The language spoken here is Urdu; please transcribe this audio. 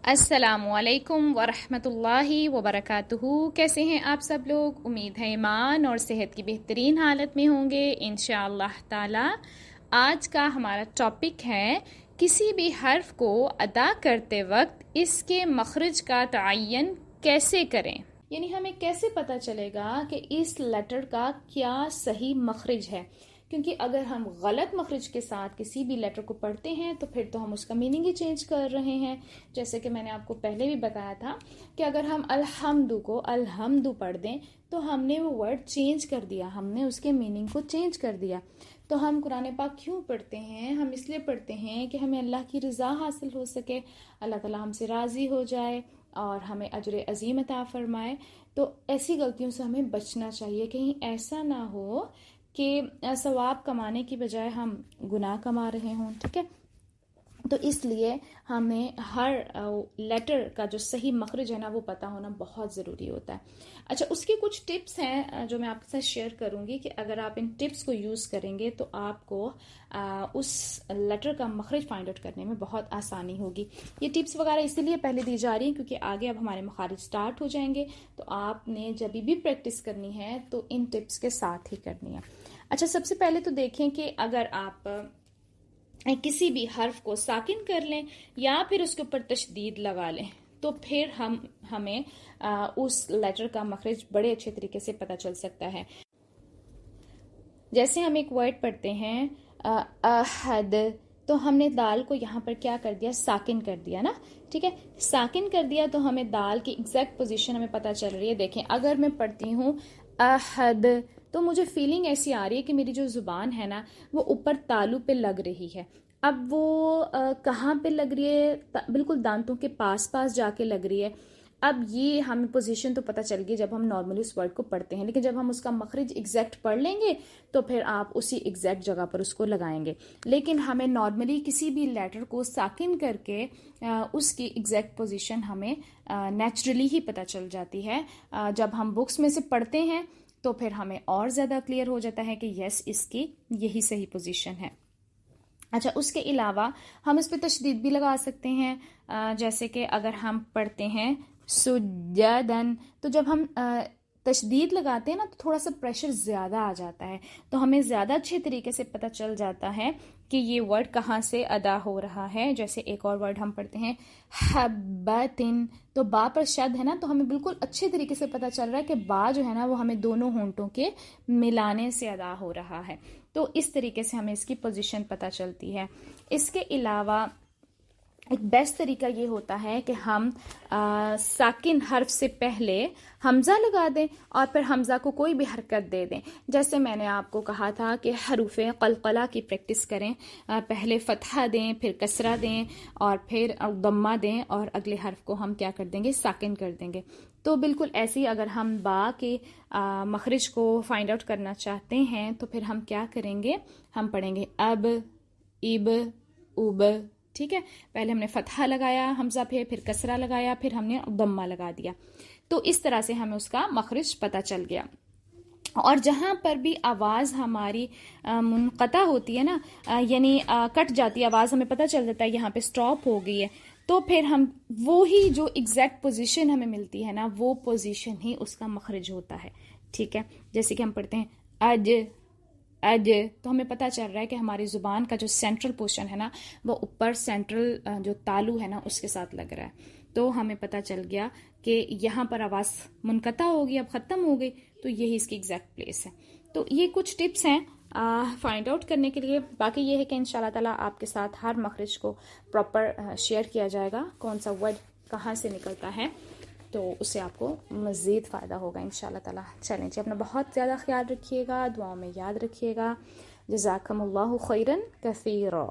السلام علیکم ورحمۃ اللہ وبرکاتہ۔ کیسے ہیں آپ سب لوگ؟ امید ہے ایمان اور صحت کی بہترین حالت میں ہوں گے انشاءاللہ تعالی۔ آج کا ہمارا ٹاپک ہے کسی بھی حرف کو ادا کرتے وقت اس کے مخرج کا تعین کیسے کریں، یعنی ہمیں کیسے پتہ چلے گا کہ اس لیٹر کا کیا صحیح مخرج ہے، کیونکہ اگر ہم غلط مخرج کے ساتھ کسی بھی لیٹر کو پڑھتے ہیں تو پھر تو ہم اس کا میننگ ہی چینج کر رہے ہیں۔ جیسے کہ میں نے آپ کو پہلے بھی بتایا تھا کہ اگر ہم الحمد کو الحمد پڑھ دیں تو ہم نے وہ ورڈ چینج کر دیا، ہم نے اس کے میننگ کو چینج کر دیا۔ تو ہم قرآن پاک کیوں پڑھتے ہیں؟ ہم اس لیے پڑھتے ہیں کہ ہمیں اللہ کی رضا حاصل ہو سکے، اللہ تعالیٰ ہم سے راضی ہو جائے اور ہمیں اجر عظیم عطا فرمائے۔ تو ایسی غلطیوں سے ہمیں بچنا چاہیے، کہیں ایسا نہ ہو کہ ثواب کمانے کی بجائے ہم گناہ کما رہے ہوں، ٹھیک ہے؟ تو اس لیے ہمیں ہر لیٹر کا جو صحیح مخرج ہے نا وہ پتہ ہونا بہت ضروری ہوتا ہے۔ اچھا، اس کی کچھ ٹپس ہیں جو میں آپ کے ساتھ شیئر کروں گی کہ اگر آپ ان ٹپس کو یوز کریں گے تو آپ کو اس لیٹر کا مخرج فائنڈ آؤٹ کرنے میں بہت آسانی ہوگی۔ یہ ٹپس وغیرہ اسی لیے پہلے دی جا رہی ہیں کیونکہ آگے اب ہمارے مخارج سٹارٹ ہو جائیں گے، تو آپ نے جب بھی پریکٹس کرنی ہے تو ان ٹپس کے ساتھ ہی کرنی ہے۔ اچھا، سب سے پہلے تو دیکھیں کہ اگر آپ کسی بھی حرف کو ساکن کر لیں یا پھر اس کے اوپر تشدید لگا لیں تو پھر ہمیں اس لیٹر کا مخرج بڑے اچھے طریقے سے پتہ چل سکتا ہے۔ جیسے ہم ایک ورڈ پڑھتے ہیں احد، تو ہم نے دال کو یہاں پر کیا کر دیا؟ ساکن کر دیا نا، ٹھیک ہے؟ ساکن کر دیا تو ہمیں دال کی ایگزیکٹ پوزیشن ہمیں پتہ چل رہی ہے۔ دیکھیں، اگر میں پڑھتی ہوں احد تو مجھے فیلنگ ایسی آ رہی ہے کہ میری جو زبان ہے نا وہ اوپر تالو پہ لگ رہی ہے۔ اب وہ کہاں پہ لگ رہی ہے؟ بالکل دانتوں کے پاس جا کے لگ رہی ہے۔ اب یہ ہمیں پوزیشن تو پتہ چل گئی جب ہم نارملی اس ورڈ کو پڑھتے ہیں، لیکن جب ہم اس کا مخرج ایگزیکٹ پڑھ لیں گے تو پھر آپ اسی ایگزیکٹ جگہ پر اس کو لگائیں گے۔ لیکن ہمیں نارملی کسی بھی لیٹر کو ساکن کر کے اس کی ایگزیکٹ پوزیشن ہمیں نیچرلی ہی پتہ چل جاتی ہے۔ جب ہم بکس میں سے پڑھتے ہیں تو پھر ہمیں اور زیادہ کلیئر ہو جاتا ہے کہ یس، اس کی یہی صحیح پوزیشن ہے۔ اچھا، اس کے علاوہ ہم اس پہ تشدید بھی لگا سکتے ہیں، جیسے کہ اگر ہم پڑھتے ہیں سجدن تو جب ہم تشدید لگاتے ہیں نا تو تھوڑا سا پریشر زیادہ آ جاتا ہے، تو ہمیں زیادہ اچھے طریقے سے پتہ چل جاتا ہے کہ یہ ورڈ کہاں سے ادا ہو رہا ہے۔ جیسے ایک اور ورڈ ہم پڑھتے ہیں حبتن، تو با پر شد ہے نا، تو ہمیں بالکل اچھے طریقے سے پتہ چل رہا ہے کہ با جو ہے نا وہ ہمیں دونوں ہونٹوں کے ملانے سے ادا ہو رہا ہے۔ تو اس طریقے سے ہمیں اس کی پوزیشن پتہ چلتی ہے۔ اس کے علاوہ ایک بیسٹ طریقہ یہ ہوتا ہے کہ ہم ساکن حرف سے پہلے حمزہ لگا دیں اور پھر حمزہ کو کوئی بھی حرکت دے دیں۔ جیسے میں نے آپ کو کہا تھا کہ حروف قلقلہ کی پریکٹس کریں، پہلے فتحہ دیں، پھر کسرہ دیں اور پھر ضمہ دیں اور اگلے حرف کو ہم کیا کر دیں گے؟ ساکن کر دیں گے۔ تو بالکل ایسے ہی اگر ہم با کے مخرج کو فائنڈ آؤٹ کرنا چاہتے ہیں تو پھر ہم کیا کریں گے؟ ہم پڑھیں گے اب، اب، اب، ٹھیک ہے؟ پہلے ہم نے فتحہ لگایا حمزہ پہ، پھر کسرہ لگایا، پھر ہم نے ضمہ لگا دیا۔ تو اس طرح سے ہمیں اس کا مخرج پتہ چل گیا۔ اور جہاں پر بھی آواز ہماری منقطع ہوتی ہے نا، یعنی کٹ جاتی ہے آواز، ہمیں پتہ چل جاتا ہے یہاں پہ سٹاپ ہو گئی ہے، تو پھر ہم وہی جو ایگزیکٹ پوزیشن ہمیں ملتی ہے نا وہ پوزیشن ہی اس کا مخرج ہوتا ہے، ٹھیک ہے؟ جیسے کہ ہم پڑھتے ہیں اج، اج، تو ہمیں پتہ چل رہا ہے کہ ہماری زبان کا جو سینٹرل پورشن ہے نا وہ اوپر سینٹرل جو تالو ہے نا اس کے ساتھ لگ رہا ہے، تو ہمیں پتہ چل گیا کہ یہاں پر آواز منقطع ہوگی، اب ختم ہو گئی، تو یہی اس کی ایگزیکٹ پلیس ہے۔ تو یہ کچھ ٹپس ہیں فائنڈ آؤٹ کرنے کے لیے۔ باقی یہ ہے کہ انشاءاللہ تعالیٰ آپ کے ساتھ ہر مخرج کو پراپر شیئر کیا جائے گا، کون سا ورڈ کہاں سے نکلتا ہے، تو اس سے آپ کو مزید فائدہ ہوگا انشاءاللہ تعالیٰ۔ چلیں جی، اپنا بہت زیادہ خیال رکھیے گا، دعاؤں میں یاد رکھیے گا۔ جزاکم اللہ خیرا کثیرا۔